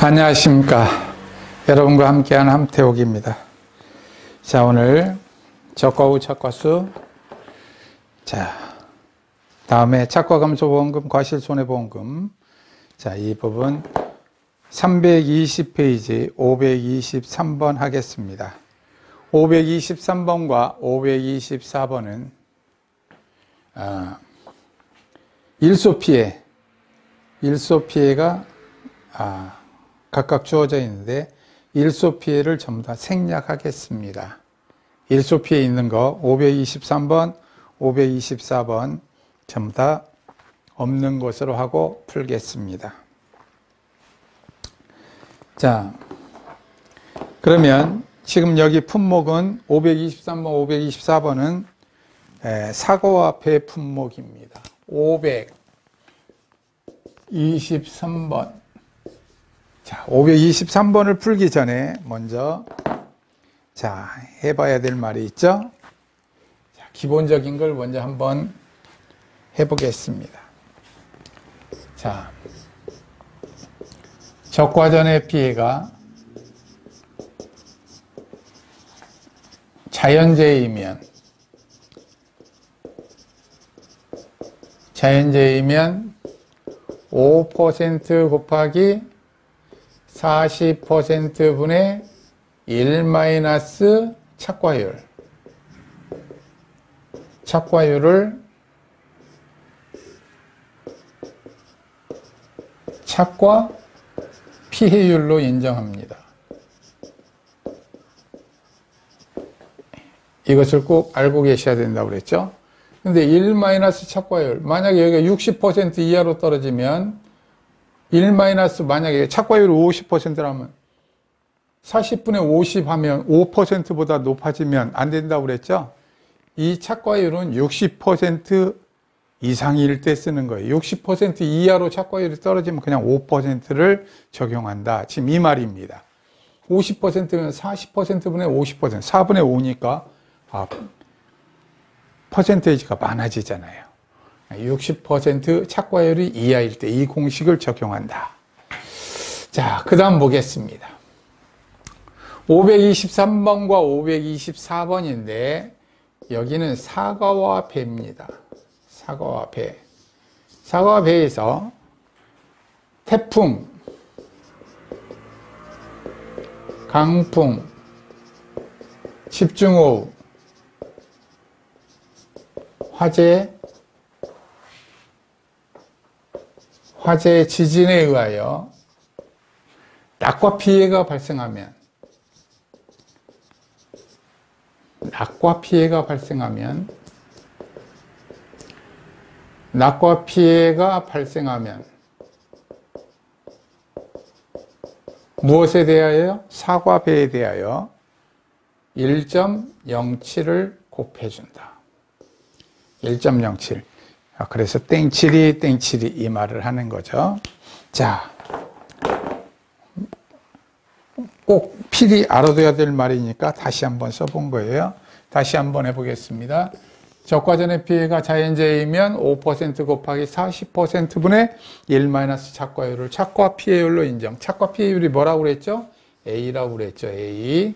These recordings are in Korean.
안녕하십니까. 여러분과 함께하는 함태옥입니다. 자, 오늘 적과후 착과수, 다음에 착과감소보험금, 과실손해보험금. 자, 이 부분 320페이지 523번 하겠습니다. 523번과 524번은 일소피해가 각각 주어져 있는데 일소피해를 전부 다 생략하겠습니다. 일소피해 있는 거 523번, 524번 전부 다 없는 것으로 하고 풀겠습니다. 자, 그러면 지금 여기 품목은 523번, 524번은 사고와 배 품목입니다. 523번. 자, 523번을 풀기 전에 먼저 해봐야 될 말이 있죠? 자, 기본적인 걸 먼저 한번 해보겠습니다. 자, 적과전의 피해가 자연재해이면 5% 곱하기 40% 분의 1 마이너스 착과율을 착과 피해율로 인정합니다. 이것을 꼭 알고 계셔야 된다고 그랬죠? 근데 1 마이너스 착과율, 만약에 여기가 60% 이하로 떨어지면 1 마이너스, 만약에 착과율이 50%라면 40분의 50 하면 5%보다 높아지면 안 된다고 그랬죠? 이 착과율은 60% 이상일 때 쓰는 거예요. 60% 이하로 착과율이 떨어지면 그냥 5%를 적용한다. 지금 이 말입니다. 50%면 40%분의 50%, 4분의 5니까 퍼센테이지가 많아지잖아요. 60% 착과율이 이하일 때 이 공식을 적용한다. 자, 그 다음 보겠습니다. 523번과 524번인데 여기는 사과와 배입니다. 사과와 배. 사과와 배에서 태풍, 강풍, 집중호우, 화재, 지진에 의하여 낙과 피해가 발생하면 낙과 피해가 무엇에 대하여? 사과배에 대하여 1.07을 곱해준다. 1.07. 그래서 땡칠이 이 말을 하는 거죠. 자, 꼭 필히 알아둬야 될 말이니까 다시 한번 써본 거예요. 다시 한번 해보겠습니다. 적과전의 피해가 자연재해이면 5% 곱하기 40%분의 1 마이너스 착과율을 착과 피해율로 인정. 착과 피해율이 뭐라고 그랬죠? A라고 그랬죠. A.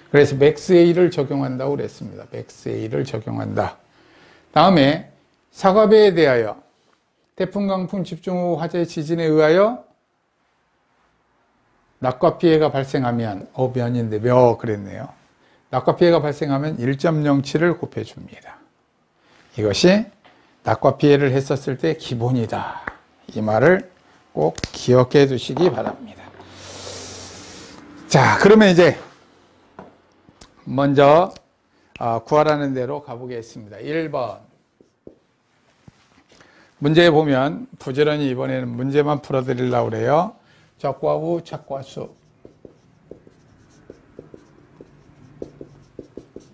그래서 맥스 A를 적용한다고 그랬습니다. 맥스 A를 적용한다. 다음에 사과배에 대하여 태풍, 강풍, 집중호우, 화재, 지진에 의하여 낙과 피해가 발생하면 면인데 그랬네요. 낙과 피해가 발생하면 1.07을 곱해줍니다. 이것이 낙과 피해를 했었을 때 기본이다. 이 말을 꼭 기억해 두시기 바랍니다. 자, 그러면 이제 먼저 구하라는 대로 가보겠습니다. 1번. 문제에 보면 부지런히 이번에는 문제만 풀어드리려고 그래요. 적과후 착과수.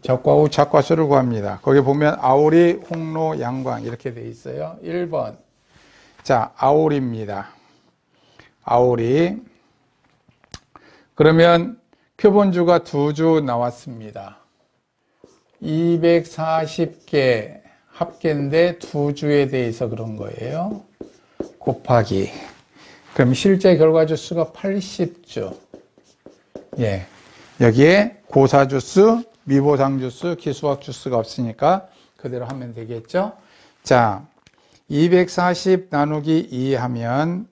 적과후 착과수를 구합니다. 거기 보면 아오리, 홍로, 양광 이렇게 돼 있어요. 1번. 자, 아오리입니다. 아오리. 그러면 표본주가 2주 나왔습니다. 240개 합계인데 2주에 대해서 그런 거예요. 곱하기 그럼 실제 결과주수가 80주. 예. 여기에 고사주수, 미보상주수, 기수학주수가 없으니까 그대로 하면 되겠죠. 자, 240 나누기 2 하면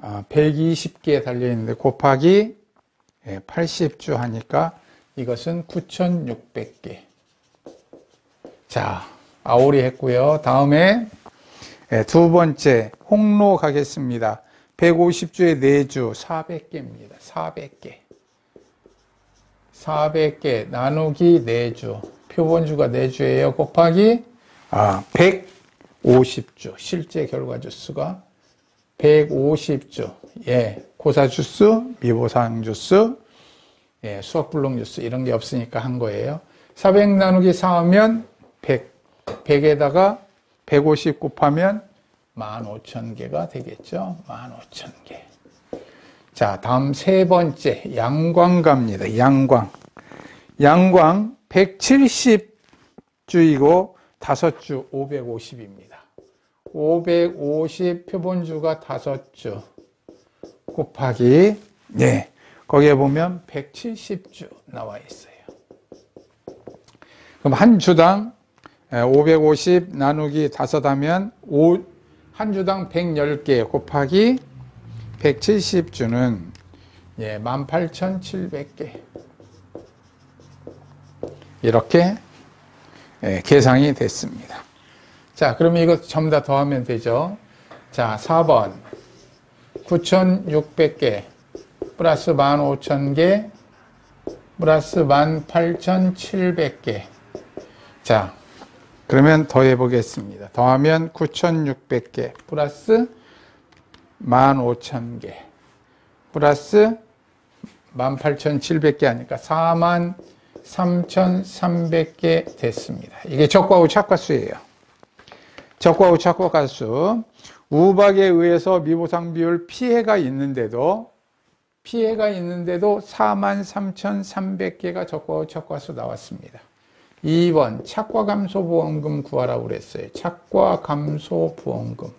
120개 달려있는데 곱하기 80주 하니까 이것은 9,600개. 자, 아오리 했고요. 다음에 두 번째 홍로 가겠습니다. 150주에 4주 400개입니다. 400개. 400개 나누기 4주. 표본주가 4주예요. 곱하기 150주. 실제 결과주수가 150주. 예, 고사주수, 미보상주수, 예, 수학불능주수 이런 게 없으니까 한 거예요. 400 나누기 4 하면 100. 100에다가 150 곱하면 15,000개가 되겠죠. 15,000개. 자, 다음 세 번째 양광 갑니다. 양광 170주이고 5주 550입니다. 550 표본주가 5주 곱하기 거기에 보면 170주 나와 있어요. 그럼 한 주당 550 나누기 5 하면 한 주당 110개 곱하기 170주는 18,700개. 이렇게 계산이 됐습니다. 자, 그러면 이거 전부 다 더하면 되죠. 자, 4번 9,600개 플러스 15,000개 플러스 18,700개. 자, 그러면 더해 보겠습니다. 더하면 9,600개 플러스 15,000개 플러스 18,700개 하니까 43,300개 됐습니다. 이게 적과후 착과수예요. 적과후 착과수. 우박에 의해서 미보상 비율 피해가 있는데도 43,300개가 적과후 착과수 나왔습니다. 2번 착과감소보험금 구하라고 그랬어요. 착과감소보험금.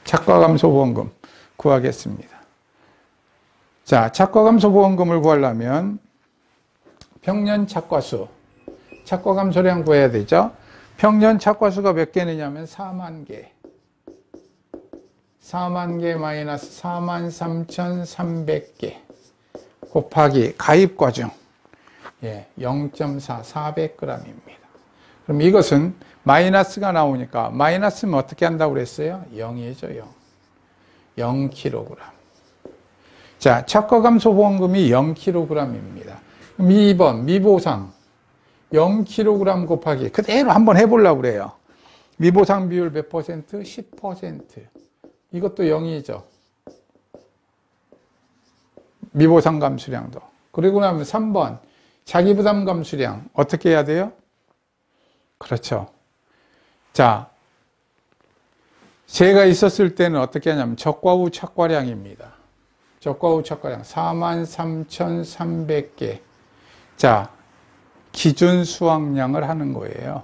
착과감소보험금 구하겠습니다. 자, 착과감소보험금을 구하려면 평년 착과수, 착과감소량 구해야 되죠. 평년 착과수가 몇 개느냐면 4만 개. 4만 개 마이너스 43,300개 곱하기 가입과중 0.4, 400g입니다. 그럼 이것은 마이너스가 나오니까 마이너스면 어떻게 한다고 그랬어요? 0이죠, 0. 0kg. 자, 착과감소보험금이 0kg입니다. 그럼 2번 미보상 0kg 곱하기 그대로 한번 해보려고 그래요. 미보상 비율 몇 퍼센트? 10%. 이것도 0이죠. 미보상 감수량도. 그리고 나면 3번 자기부담 감수량 어떻게 해야 돼요? 그렇죠. 자, 제가 있었을 때는 어떻게 하냐면 적과후 착과량입니다. 적과후 착과량 43,300개. 자, 기준 수확량을 하는 거예요.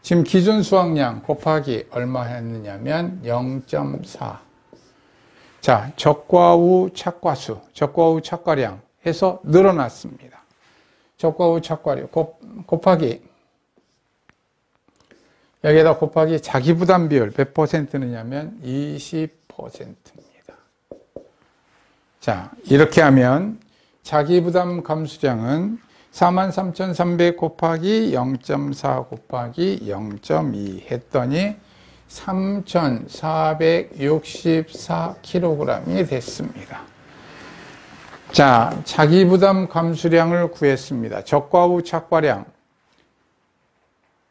지금 기준 수확량 곱하기 얼마 했느냐면 0.4. 자, 적과후 착과수, 적과후 착과량 해서 늘어났습니다. 적과후 착과량 곱하기 여기에다 곱하기 자기부담 비율 몇 퍼센트느냐면 20%입니다. 자, 이렇게 하면 자기부담 감수량은 43,300 곱하기 0.4 곱하기 0.2 했더니 3,464kg이 됐습니다. 자, 자기부담 감수량을 구했습니다. 적과후 착과량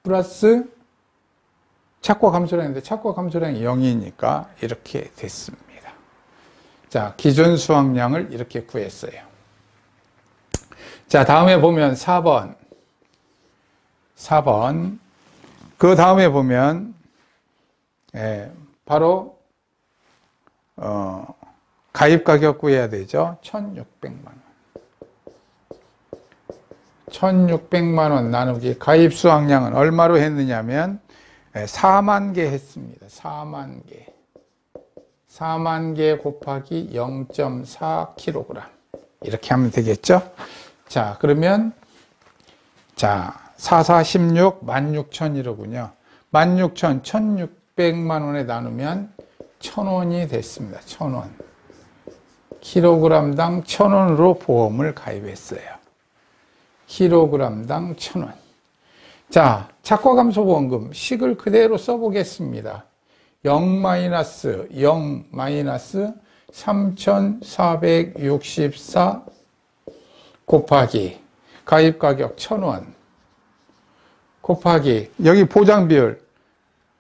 플러스 착과 감소량인데 착과 감소량이 0이니까 이렇게 됐습니다. 자, 기준 수확량을 이렇게 구했어요. 자, 다음에 보면 4번. 그 다음에 보면 바로 가입 가격 구해야 되죠. 1,600만 원. 1,600만 원 나누기 가입 수확량은 얼마로 했느냐면 4만 개 했습니다. 4만 개. 4만 개 곱하기 0.4kg. 이렇게 하면 되겠죠? 자, 그러면, 자, 4, 4, 16, 16,000이로군요. 16,000, 1,600만 원에 나누면 1,000원이 됐습니다. 1,000원. 킬로그램당 1,000원으로 보험을 가입했어요. 킬로그램당 1,000원. 자, 착과감소보험금 식을 그대로 써보겠습니다. 0-3,464 곱하기 가입가격 1,000원 곱하기 여기 보장비율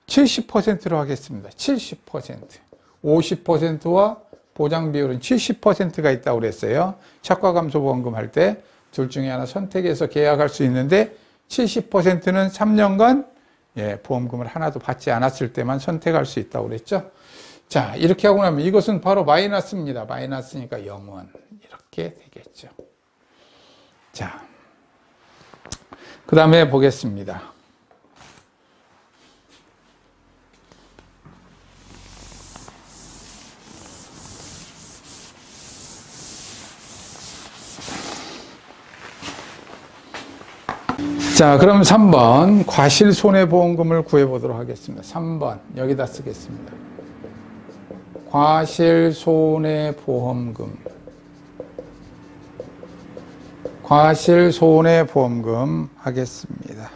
70%로 하겠습니다. 70%. 50%와 보장비율은 70%가 있다고 그랬어요. 착과감소보험금 할 때 둘 중에 하나 선택해서 계약할 수 있는데 70%는 3년간 보험금을 하나도 받지 않았을 때만 선택할 수 있다고 그랬죠. 자, 이렇게 하고 나면 이것은 바로 마이너스입니다. 마이너스니까 0원 이렇게 되겠죠. 자, 그 다음에 보겠습니다. 자, 그럼 3번 과실손해보험금을 구해보도록 하겠습니다. 3번 여기다 쓰겠습니다. 과실손해보험금 하겠습니다.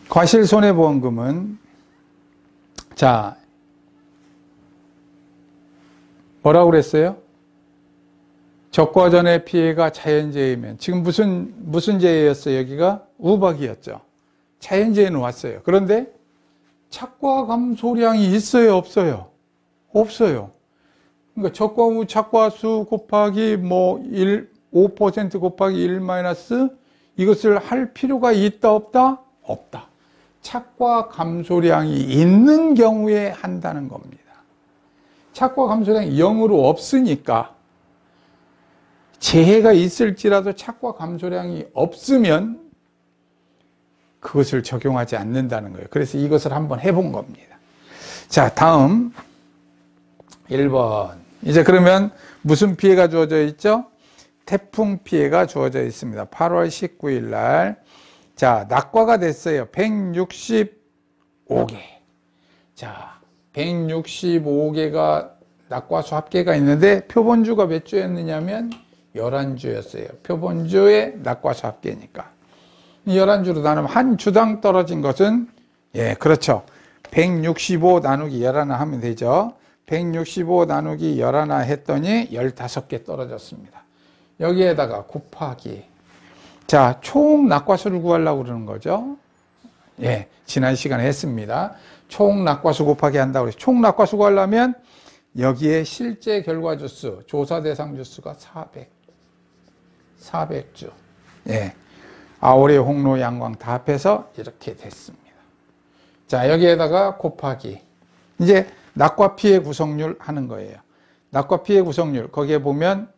과실손해보험금은 자, 뭐라고 그랬어요? 적과전의 피해가 자연재해면 지금 무슨 재해였어요? 여기가 우박이었죠. 자연재해는 왔어요. 그런데 착과감소량이 있어요? 없어요? 없어요. 그러니까 적과후 착과수 곱하기 5% 곱하기 1 마이너스 이것을 할 필요가 있다 없다? 없다. 착과감소량이 있는 경우에 한다는 겁니다. 착과감소량이 0으로 없으니까 재해가 있을지라도 착과감소량이 없으면 그것을 적용하지 않는다는 거예요. 그래서 이것을 한번 해본 겁니다. 자, 다음 1번. 이제 그러면 무슨 피해가 주어져 있죠? 태풍 피해가 주어져 있습니다. 8월 19일 날. 자, 낙과가 됐어요. 165개. 자, 165개가 낙과수 합계가 있는데 표본주가 몇 주였느냐면 11주였어요. 표본주의 낙과수 합계니까. 11주로 나누면 한 주당 떨어진 것은 그렇죠. 165 나누기 11 하면 되죠. 165 나누기 11 했더니 15개 떨어졌습니다. 여기에다가 곱하기. 자, 총 낙과수를 구하려고 그러는 거죠. 지난 시간에 했습니다. 총 낙과수 곱하기 한다고 해서 총 낙과수 구하려면 여기에 실제 결과 주수, 조사 대상 주수가 400주. 아오리, 홍로, 양광 다 합해서 이렇게 됐습니다. 자, 여기에다가 곱하기. 이제 낙과 피해 구성률 하는 거예요. 낙과 피해 구성률. 거기에 보면,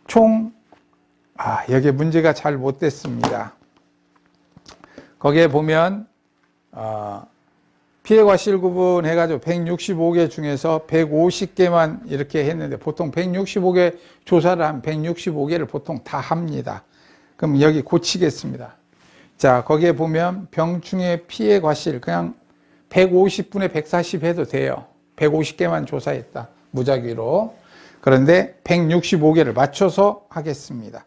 총, 여기 문제가 잘 못 됐습니다. 거기에 보면, 피해 과실 구분 해가지고 165개 중에서 150개만 이렇게 했는데 보통 165개 조사를 하면 165개를 보통 다 합니다. 그럼 여기 고치겠습니다. 자, 거기에 보면 병충해 피해 과실 그냥 150분에 140 해도 돼요. 150개만 조사했다. 무작위로. 그런데 165개를 맞춰서 하겠습니다.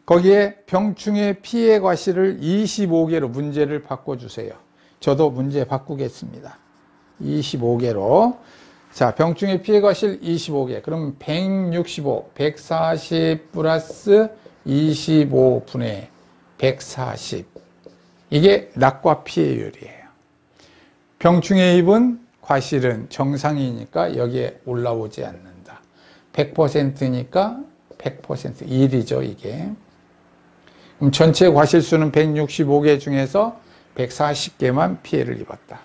거기에 병충해 피해 과실을 25개로 문제를 바꿔주세요. 저도 문제 바꾸겠습니다. 25개로. 자, 병충해 피해 과실 25개. 그럼 165, 140 플러스 25분의 140. 이게 낙과 피해율이에요. 병충해 입은 과실은 정상이니까 여기에 올라오지 않는다. 100%니까 100% 1이죠, 이게. 그럼 전체 과실수는 165개 중에서 140개만 피해를 입었다.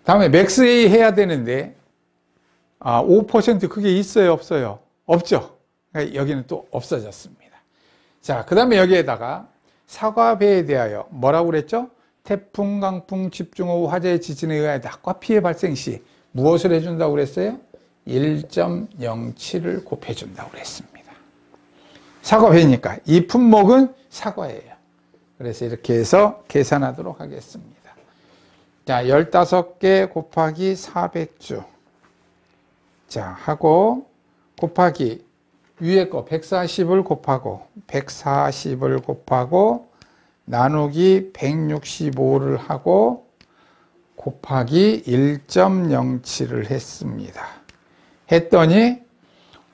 다음에 맥스 A 해야 되는데 5% 그게 있어요, 없어요? 없죠. 그러니까 여기는 또 없어졌습니다. 자, 그 다음에 여기에다가 사과배에 대하여 뭐라고 그랬죠? 태풍, 강풍, 집중호우, 화재, 지진에 의하여 낙과 피해 발생 시 무엇을 해준다고 그랬어요? 1.07을 곱해준다고 그랬습니다. 사과회니까 이 품목은 사과예요. 그래서 이렇게 해서 계산하도록 하겠습니다. 자, 15개 곱하기 400주. 자, 하고 곱하기 위에 거 140을 곱하고 나누기 165를 하고 곱하기 1.07을 했습니다. 했더니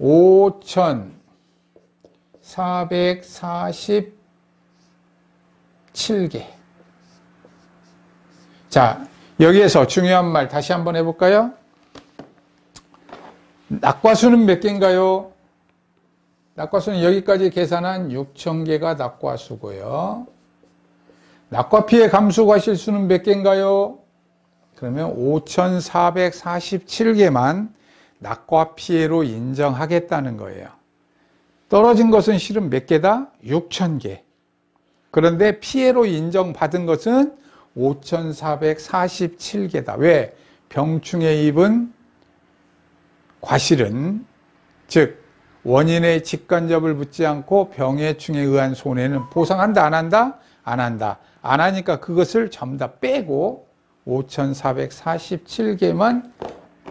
5447개. 자, 여기에서 중요한 말 다시 한번 해볼까요? 낙과수는 몇 개인가요? 낙과수는 여기까지 계산한 6,000개가 낙과수고요. 낙과 피해 감수 과실수는 몇 개인가요? 그러면 5,447개만 낙과 피해로 인정하겠다는 거예요. 떨어진 것은 실은 몇 개다? 6,000개. 그런데 피해로 인정받은 것은 5,447개다. 왜? 병충해 입은 과실은, 즉 원인의 직간접을 묻지 않고 병의 충에 의한 손해는 보상한다, 안 한다? 안 한다. 안 하니까 그것을 전부 다 빼고 5,447개만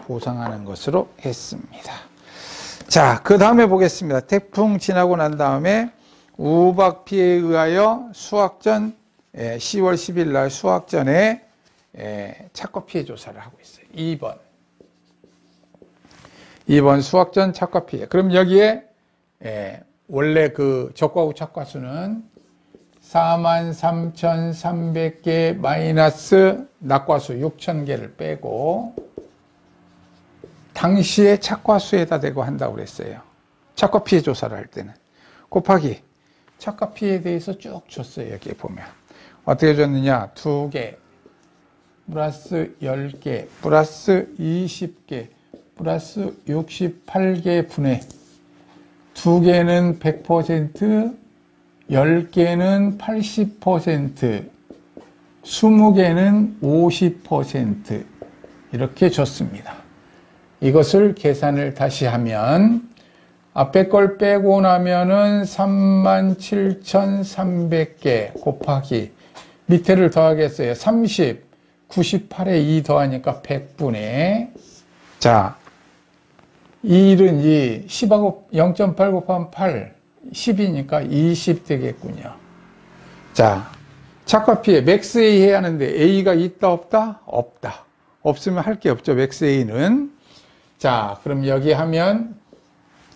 보상하는 것으로 했습니다. 자, 그 다음에 보겠습니다. 태풍 지나고 난 다음에 우박 피해에 의하여 수확전 10월 10일 날 수확전에 착과 피해 조사를 하고 있어요. 2번 수확전 착과 피해. 그럼 여기에 원래 그 적과후 착과수는 43,300개 마이너스 낙과수 6,000개를 빼고 당시의 착과수에다 대고 한다고 그랬어요. 착과 피해 조사를 할 때는. 곱하기 착과 피해에 대해서 쭉 줬어요. 여기 보면. 어떻게 줬느냐. 2개 플러스 10개 플러스 20개 플러스 68개 분의 2개는 100%, 10개는 80%, 20개는 50% 이렇게 줬습니다. 이것을 계산을 다시 하면 앞에 걸 빼고 나면은 37,300개 곱하기 밑에를 더하겠어요. 30, 98에 2 더하니까 100분의 자 1은 2, 10하고 0.8 곱하면 8, 10이니까 20 되겠군요. 자, 착과 피해 맥스 A 해야 하는데 A가 있다 없다? 없다. 없으면 할 게 없죠. 맥스 A는. 자, 그럼 여기 하면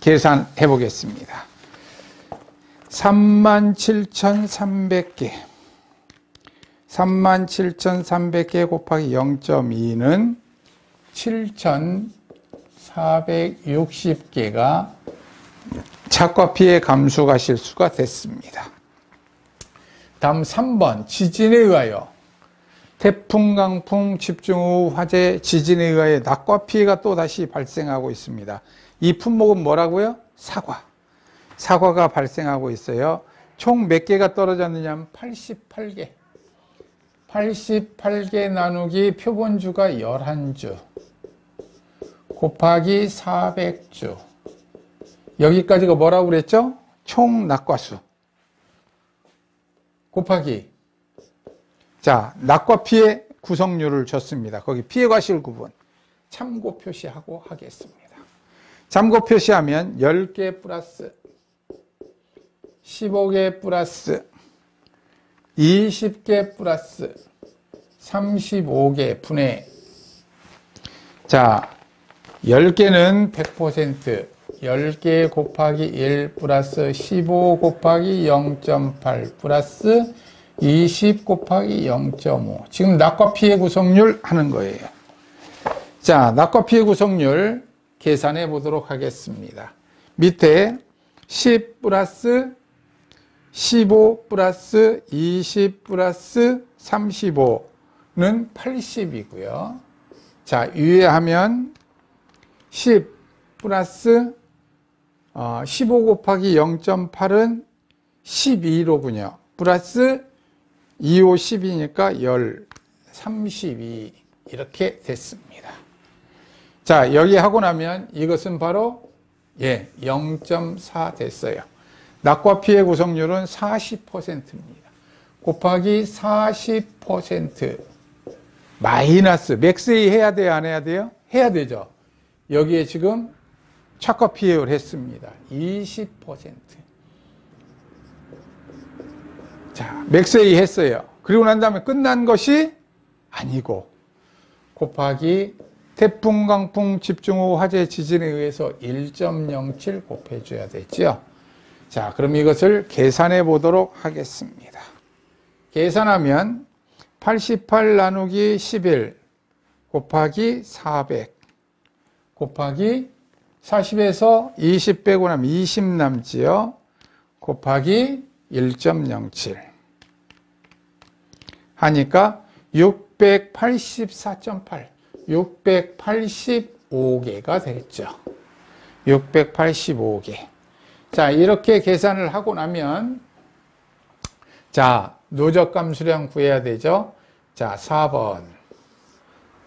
계산해 보겠습니다. 37,300개 37,300개 곱하기 0.2는 7,460개가 착과 피해 감수 과실수가 됐습니다. 다음 3번 지진에 의하여 태풍, 강풍, 집중호우, 화재, 지진에 의하여 낙과 피해가 또다시 발생하고 있습니다. 이 품목은 뭐라고요? 사과. 사과가 발생하고 있어요. 총 몇 개가 떨어졌느냐 하면 88개. 88개 나누기 표본주가 11주 곱하기 400주. 여기까지가 뭐라고 그랬죠? 총 낙과수. 곱하기. 자, 낙과 피해 구성률을 줬습니다. 거기 피해 과실 구분. 참고 표시하고 하겠습니다. 참고 표시하면 10개 플러스 15개 플러스 20개 플러스 35개 분의 자 10개는 100% 10개 곱하기 1 플러스 15 곱하기 0.8 플러스 20 곱하기 0.5 지금 낙과 피해 구성률 하는 거예요. 자, 낙과 피해 구성률 계산해 보도록 하겠습니다. 밑에 10 플러스 15 플러스 20 플러스 35는 80이고요. 자, 위에 하면 10 플러스 15 곱하기 0.8은 12로군요. 플러스 2호 10이니까 32 이렇게 됐습니다. 자, 여기 하고 나면 이것은 바로 0.4 됐어요. 낙과 피해 구성률은 40%입니다. 곱하기 40% 마이너스 맥스 A 해야 돼요, 안 해야 돼요? 해야 되죠. 여기에 지금 착과 피해율 했습니다. 20%. 자, 맥스 A 했어요. 그리고 난 다음에 끝난 것이 아니고 곱하기 태풍, 강풍, 집중호우, 화재, 지진에 의해서 1.07 곱해줘야 되죠. 자, 그럼 이것을 계산해 보도록 하겠습니다. 계산하면 88 나누기 11 곱하기 400 곱하기 40에서 20 빼고 나면 20 남지요. 곱하기 1.07 하니까 684.8 685개가 되겠죠. 685개. 자, 이렇게 계산을 하고 나면 자, 누적 감수량 구해야 되죠. 자, 4번.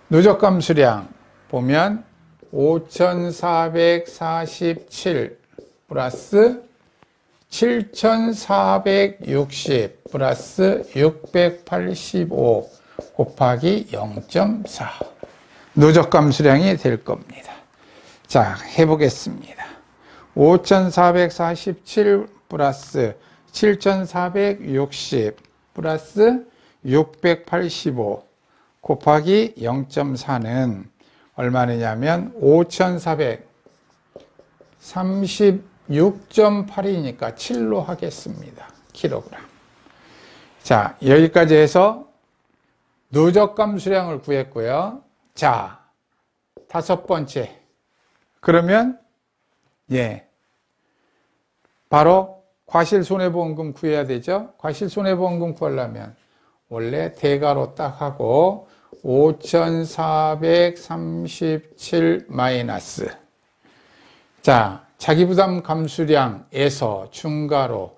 누적 감수량 보면 5447 플러스 7460 플러스 685 곱하기 0.4 누적 감수량이 될 겁니다. 자, 해보겠습니다. 5447 플러스 7460 플러스 685 곱하기 0.4는 얼마냐면 5436.8이니까 7로 하겠습니다. 킬로그램. 자, 여기까지 해서 누적 감수량을 구했고요. 자, 다섯 번째. 그러면 바로 과실손해보험금 구해야 되죠. 과실손해보험금 구하려면 원래 대가로 딱 하고 5437 마이너스 자, 자기부담 감수량에서 중가로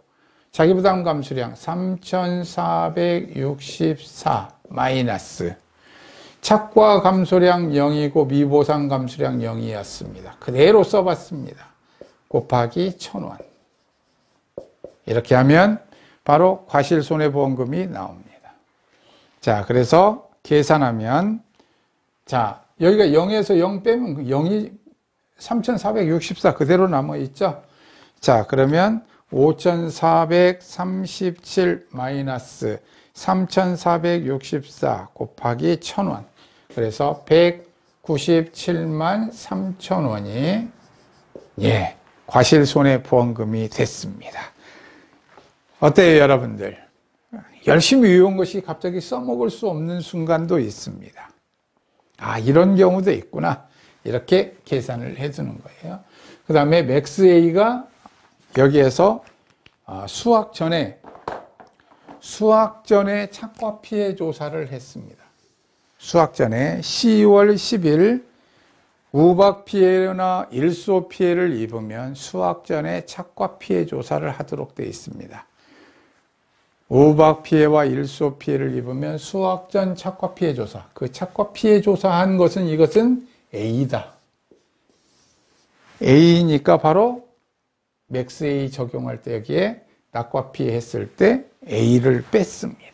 자기부담 감수량 3464 마이너스 착과 감소량 0이고 미보상 감수량 0이었습니다. 그대로 써봤습니다. 곱하기 1000원. 이렇게 하면 바로 과실손해보험금이 나옵니다. 자, 그래서 계산하면 자, 여기가 0에서 0 빼면 0이 3464 그대로 남아있죠. 자, 그러면 5437 마이너스 3464 곱하기 1000원. 그래서 197만 3000원이 과실손해보험금이 됐습니다. 어때요, 여러분들? 열심히 외운 것이 갑자기 써먹을 수 없는 순간도 있습니다. 아, 이런 경우도 있구나. 이렇게 계산을 해두는 거예요. 그 다음에 맥스A가 여기에서 수학 전에 착과 피해 조사를 했습니다. 수학 전에 10월 10일 우박 피해나 일소 피해를 입으면 수학 전에 착과 피해 조사를 하도록 되어 있습니다. 우박 피해와 일소 피해를 입으면 수학 전 착과 피해 조사. 그 착과 피해 조사한 것은 이것은 A다. A니까 바로 맥스 A 적용할 때 여기에 낙과 피해 했을 때 A를 뺐습니다.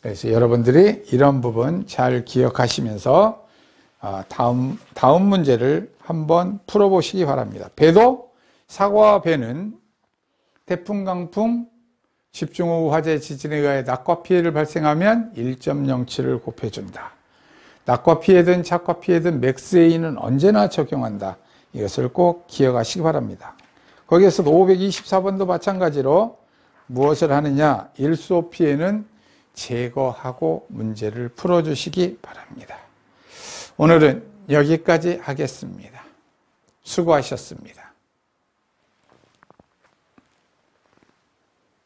그래서 여러분들이 이런 부분 잘 기억하시면서 다음 문제를 한번 풀어보시기 바랍니다. 배도 사과와 배는 태풍, 강풍, 집중호우, 화재, 지진에 의해 낙과 피해를 발생하면 1.07을 곱해준다. 낙과 피해든 착과 피해든 맥스 A는 언제나 적용한다. 이것을 꼭 기억하시기 바랍니다. 거기에서도 524번도 마찬가지로 무엇을 하느냐? 일소 피해는 제거하고 문제를 풀어주시기 바랍니다. 오늘은 여기까지 하겠습니다. 수고하셨습니다.